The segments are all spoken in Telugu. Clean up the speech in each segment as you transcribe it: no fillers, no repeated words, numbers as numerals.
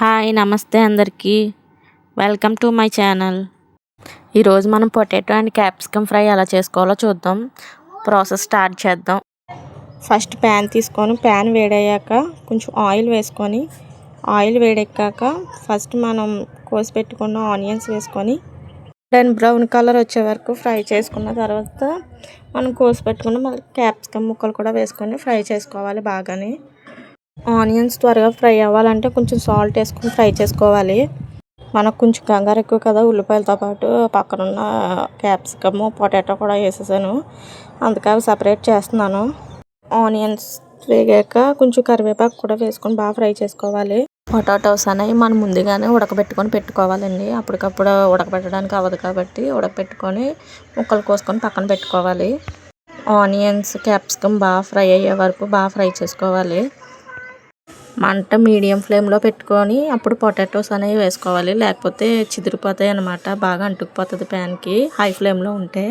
హాయ్ నమస్తే అందరికీ వెల్కమ్ టు మై ఛానల్. ఈరోజు మనం పొటాటో అండ్ క్యాప్సికమ్ ఫ్రై ఎలా చేసుకోవాలో చూద్దాం. ప్రాసెస్ స్టార్ట్ చేద్దాం. ఫస్ట్ ప్యాన్ తీసుకొని ప్యాన్ వేడయ్యాక కొంచెం ఆయిల్ వేసుకొని ఆయిల్ వేడెక్కాక ఫస్ట్ మనం కోసి పెట్టుకున్న ఆనియన్స్ వేసుకొని దాని బ్రౌన్ కలర్ వచ్చే వరకు ఫ్రై చేసుకున్న తర్వాత మనం కోసి పెట్టుకున్న క్యాప్సికమ్ ముక్కలు కూడా వేసుకొని ఫ్రై చేసుకోవాలి. బాగానే ఆనియన్స్ త్వరగా ఫ్రై అవ్వాలంటే కొంచెం సాల్ట్ వేసుకొని ఫ్రై చేసుకోవాలి. మనకు కొంచెం కంగారు ఎక్కువ కదా, ఉల్లిపాయలతో పాటు పక్కనున్న క్యాప్సికమ్ పొటాటో కూడా వేసేసాను, అందుకే అవి సపరేట్ చేస్తున్నాను. ఆనియన్స్ వేగాక కొంచెం కరివేపాకు కూడా వేసుకొని బాగా ఫ్రై చేసుకోవాలి. పొటాటోస్ అనేవి మనం ముందుగానే ఉడకబెట్టుకొని పెట్టుకోవాలండి. అప్పటికప్పుడు ఉడకబెట్టడానికి అవ్వదు కాబట్టి ఉడకబెట్టుకొని ముక్కలు కోసుకొని పక్కన పెట్టుకోవాలి. ఆనియన్స్ క్యాప్సికమ్ బాగా ఫ్రై అయ్యే వరకు బాగా ఫ్రై చేసుకోవాలి. మంట మీడియం ఫ్లేమ్లో పెట్టుకొని అప్పుడు పొటాటోస్ అనేవి వేసుకోవాలి, లేకపోతే చిదిరిపోతాయి అన్నమాట, బాగా అంటుకుపోతుంది ప్యాన్కి హై ఫ్లేమ్లో ఉంటే.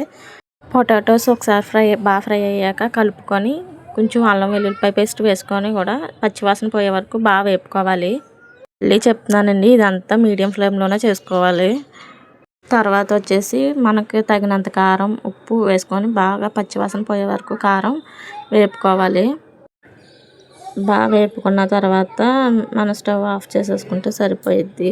పొటాటోస్ ఒకసారి బాగా ఫ్రై అయ్యాక కలుపుకొని కొంచెం అల్లం వెల్లుల్లిపాయ పేస్ట్ వేసుకొని కూడా పచ్చివాసన పోయే వరకు బాగా వేపుకోవాలి. మళ్ళీ చెప్తున్నానండి, ఇదంతా మీడియం ఫ్లేమ్లోనే చేసుకోవాలి. తర్వాత వచ్చేసి మనకి తగినంత కారం ఉప్పు వేసుకొని బాగా పచ్చివాసన పోయే వరకు కారం వేపుకోవాలి. బాగా వేపుకున్న తర్వాత మన స్టవ్ ఆఫ్ చేసేసుకుంటే సరిపోయిద్ది.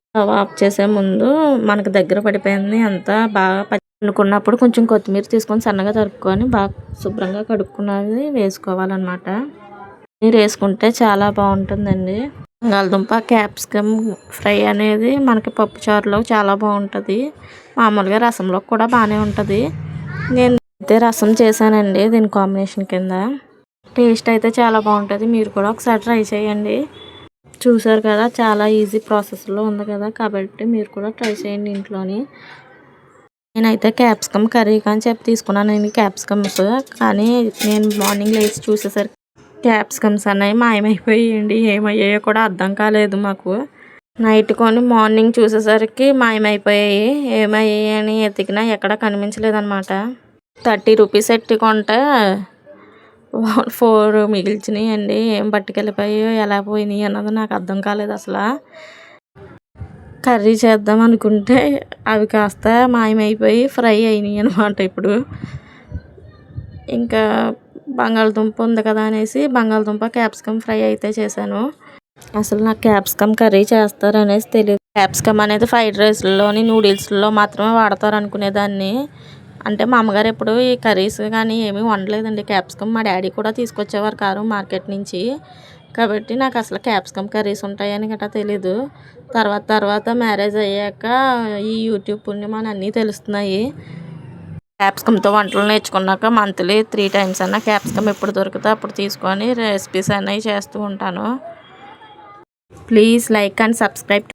స్టవ్ ఆఫ్ చేసే ముందు మనకు దగ్గర పడిపోయింది అంతా బాగా అనుకున్నప్పుడు కొంచెం కొత్తిమీర తీసుకొని సన్నగా తరుపుకొని బాగా శుభ్రంగా కడుక్కున్నది వేసుకోవాలన్నమాట. మీరు వేసుకుంటే చాలా బాగుంటుందండి. బంగాళదుంప క్యాప్సికమ్ ఫ్రై అనేది మనకి పప్పుచారులో చాలా బాగుంటుంది, మామూలుగా రసంలో కూడా బాగానే ఉంటుంది. నేను అయితే రసం చేశానండి దీని కాంబినేషన్ కింద. టేస్ట్ అయితే చాలా బాగుంటుంది, మీరు కూడా ఒకసారి ట్రై చేయండి. చూసారు కదా, చాలా ఈజీ ప్రాసెస్లో ఉంది కదా, కాబట్టి మీరు కూడా ట్రై చేయండి ఇంట్లోని. నేనైతే క్యాప్సికమ్ కర్రీ అని చెప్పి తీసుకున్నాను క్యాప్సికమ్స్, కానీ నేను మార్నింగ్ లేచి చూసేసరికి క్యాప్సికమ్స్ అనేవి మాయమైపోయాయండి. ఏమయ్యాయో కూడా అర్థం కాలేదు మాకు. నైట్ కొని మార్నింగ్ చూసేసరికి మాయమైపోయాయి. ఏమయ్యాయి అని ఎతికినా ఎక్కడా కనిపించలేదన్నమాట. 30 రూపీస్ ఎట్టి కొంటే 4 మిగిల్చినాయి అండి. ఏం పట్టుకెళ్ళిపోయాయో ఎలా పోయినాయి అన్నది నాకు అర్థం కాలేదు అసలు. కర్రీ చేద్దాం అనుకుంటే అవి కాస్త మాయమైపోయి ఫ్రై అయినాయి అనమాట. ఇప్పుడు ఇంకా బంగాళదుంప ఉంది కదా అనేసి బంగాళదుంప క్యాప్సికమ్ ఫ్రై అయితే చేశాను. అసలు నాకు క్యాప్సికమ్ కర్రీ చేస్తారనేసి తెలియదు. క్యాప్సికమ్ అనేది ఫ్రైడ్ రైస్లోని నూడిల్స్లో మాత్రమే వాడతారు అనుకునేదాన్ని. అంటే మా అమ్మగారు ఎప్పుడు ఈ కర్రీస్ కానీ ఏమీ వండలేదండి. క్యాప్సికమ్ మా డాడీ కూడా తీసుకొచ్చేవారు కారు మార్కెట్ నుంచి, కాబట్టి నాకు అసలు క్యాప్సికమ్ కర్రీస్ ఉంటాయని గట్రా తెలీదు. తర్వాత మ్యారేజ్ అయ్యాక ఈ యూట్యూబ్ పుణ్యమని అన్నీ తెలుస్తున్నాయి. క్యాప్సికమ్తో వంటలు నేర్చుకున్నాక మంత్లీ 3 టైమ్స్ అన్నా క్యాప్సికమ్ ఎప్పుడు దొరికితే అప్పుడు తీసుకొని రెసిపీస్ అనేవి చేస్తూ ఉంటాను. Please like and subscribe.